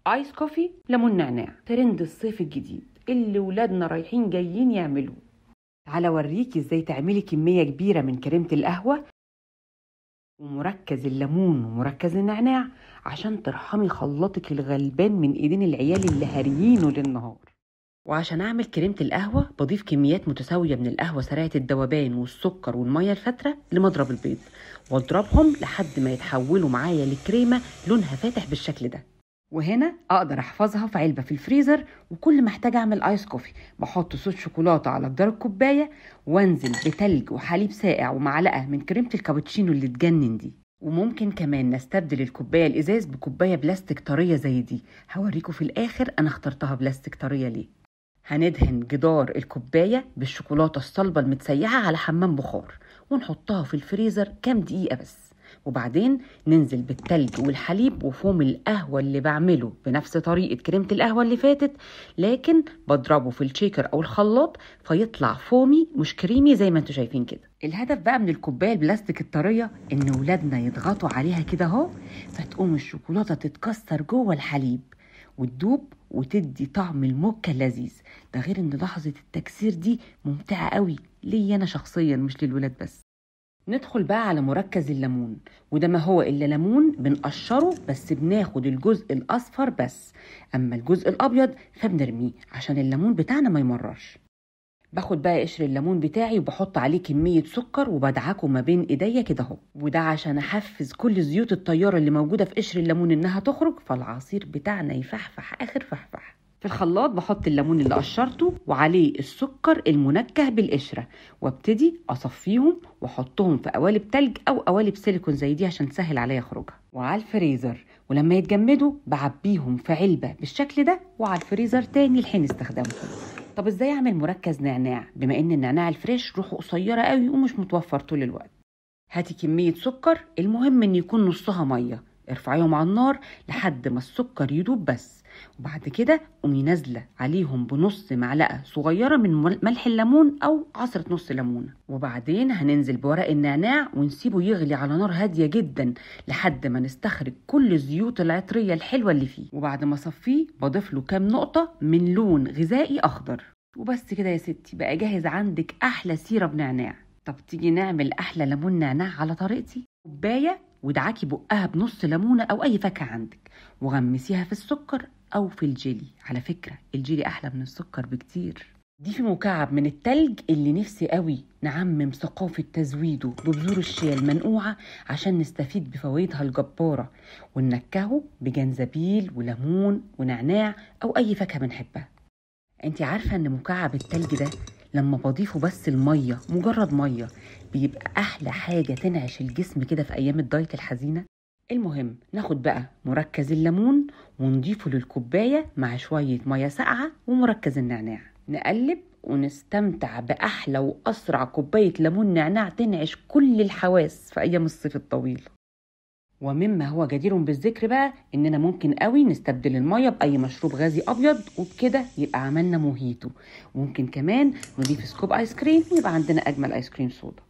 ايس كوفي ليمون نعناع، ترند الصيف الجديد اللي ولادنا رايحين جايين يعملوه. تعالى اوريكي ازاي تعملي كمية كبيرة من كريمة القهوة ومركز الليمون ومركز النعناع عشان ترحمي خلاطك الغلبان من ايدين العيال اللي هاريينه للنهار. وعشان اعمل كريمة القهوة بضيف كميات متساوية من القهوة سريعة الذوبان والسكر والمية الفترة لمضرب البيض، واضربهم لحد ما يتحولوا معايا لكريمة لونها فاتح بالشكل ده. وهنا اقدر احفظها في علبة في الفريزر، وكل ما احتاج اعمل ايس كوفي بحط صوص شوكولاتة على جدار الكوباية وانزل بتلج وحليب ساقع ومعلقة من كريمة الكابتشينو اللي تجنن دي. وممكن كمان نستبدل الكوباية الازاز بكوباية بلاستيك طرية زي دي، هوريكم في الاخر انا اخترتها بلاستيك طرية ليه. هندهن جدار الكوباية بالشوكولاتة الصلبة المتسيحة على حمام بخار ونحطها في الفريزر كام دقيقة بس، وبعدين ننزل بالتلج والحليب وفوم القهوة اللي بعمله بنفس طريقة كريمة القهوة اللي فاتت، لكن بضربه في الشيكر او الخلاط فيطلع فومي مش كريمي زي ما انتوا شايفين كده. الهدف بقى من الكوباية البلاستيك الطرية ان ولادنا يضغطوا عليها كده اهو، فتقوم الشوكولاتة تتكسر جوه الحليب وتدوب وتدي طعم الموكا اللذيذ ده، غير ان لحظة التكسير دي ممتعة قوي لي انا شخصيا مش للولاد بس. ندخل بقى على مركز الليمون، وده ما هو الا ليمون بنقشره بس بناخد الجزء الاصفر بس، اما الجزء الابيض فبنرميه عشان الليمون بتاعنا ما يمررش. باخد بقى قشر الليمون بتاعي وبحط عليه كمية سكر وبدعكه ما بين ايديا كده اهو، وده عشان احفز كل زيوت الطيارة اللي موجودة في قشر الليمون انها تخرج، فالعصير بتاعنا يفحفح اخر فحفح. في الخلاط بحط الليمون اللي قشرته وعليه السكر المنكه بالقشرة، وابتدي اصفيهم واحطهم في قوالب تلج او قوالب سيليكون زي دي عشان تسهل عليا خروجها، وعلى الفريزر، ولما يتجمدوا بعبيهم في علبة بالشكل ده وعلى الفريزر تاني لحين استخدامهم. طب ازاي اعمل مركز نعناع بما ان النعناع الفريش روحه قصيره قوي ومش متوفر طول الوقت؟ هاتي كميه سكر، المهم ان يكون نصها ميه، ارفعيهم على النار لحد ما السكر يدوب بس، وبعد كده قومي نازله عليهم بنص معلقه صغيره من ملح الليمون او عصره نص ليمونه، وبعدين هننزل بورق النعناع ونسيبه يغلي على نار هاديه جدا لحد ما نستخرج كل الزيوت العطريه الحلوه اللي فيه، وبعد ما اصفيه بضيف له كام نقطه من لون غذائي اخضر، وبس كده يا ستي بقى جاهز عندك احلى سيرب نعناع. طب تيجي نعمل احلى ليمون نعناع على طريقتي؟ كوبايه ودعكي بقها بنص ليمونه او اي فاكهه عندك وغمسيها في السكر او في الجيلي، على فكره الجيلي احلى من السكر بكتير. ضيفي مكعب من التلج اللي نفسي قوي نعمم ثقافه تزويده ببذور الشيا المنقوعه عشان نستفيد بفوائدها الجباره، وننكهه بجنزبيل وليمون ونعناع او اي فاكهه بنحبها. انتي عارفه ان مكعب التلج ده لما بضيفه بس الميه، مجرد ميه، بيبقى احلى حاجه تنعش الجسم كده في ايام الدايت الحزينه؟ المهم ناخد بقى مركز الليمون ونضيفه للكوبايه مع شويه ميه ساقعه ومركز النعناع، نقلب ونستمتع باحلى واسرع كوبايه ليمون نعناع تنعش كل الحواس في ايام الصيف الطويل. ومما هو جدير بالذكر بقى اننا ممكن قوي نستبدل الميه باي مشروب غازي ابيض، وبكده يبقى عملنا موهيتو، وممكن كمان نضيف سكوب ايس كريم يبقى عندنا اجمل ايس كريم صودا.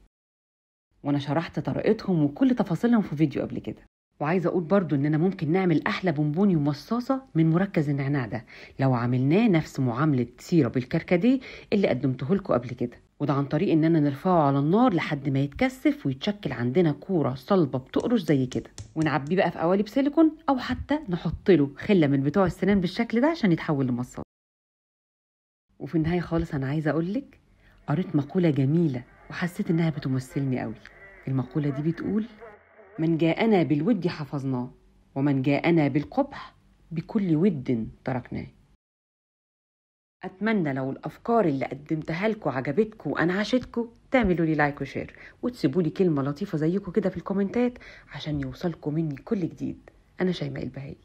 وانا شرحت طريقتهم وكل تفاصيلهم في فيديو قبل كده. وعايزه اقول برضو اننا ممكن نعمل احلى بونبوني ومصاصه من مركز النعناع ده لو عملناه نفس معامله سيرب الكركديه اللي قدمته لكم قبل كده، وده عن طريق اننا نرفعه على النار لحد ما يتكثف ويتشكل عندنا كوره صلبه بتقرش زي كده، ونعبيه بقى في قوالب سيليكون او حتى نحط له خله من بتوع السنان بالشكل ده عشان يتحول لمصاص. وفي النهايه خالص انا عايزه اقول لك قريت مقوله جميله وحسيت انها بتمثلني قوي. المقوله دي بتقول: من جاءنا بالود حفظناه، ومن جاءنا بالقبح بكل ود تركناه. أتمنى لو الأفكار اللي قدمتها لكم عجبتكم وأنعشتكم تعملوا لي لايك وشير، وتسيبوا لي كلمة لطيفة زيكم كده في الكومنتات عشان يوصلكم مني كل جديد. أنا شيماء البهائي.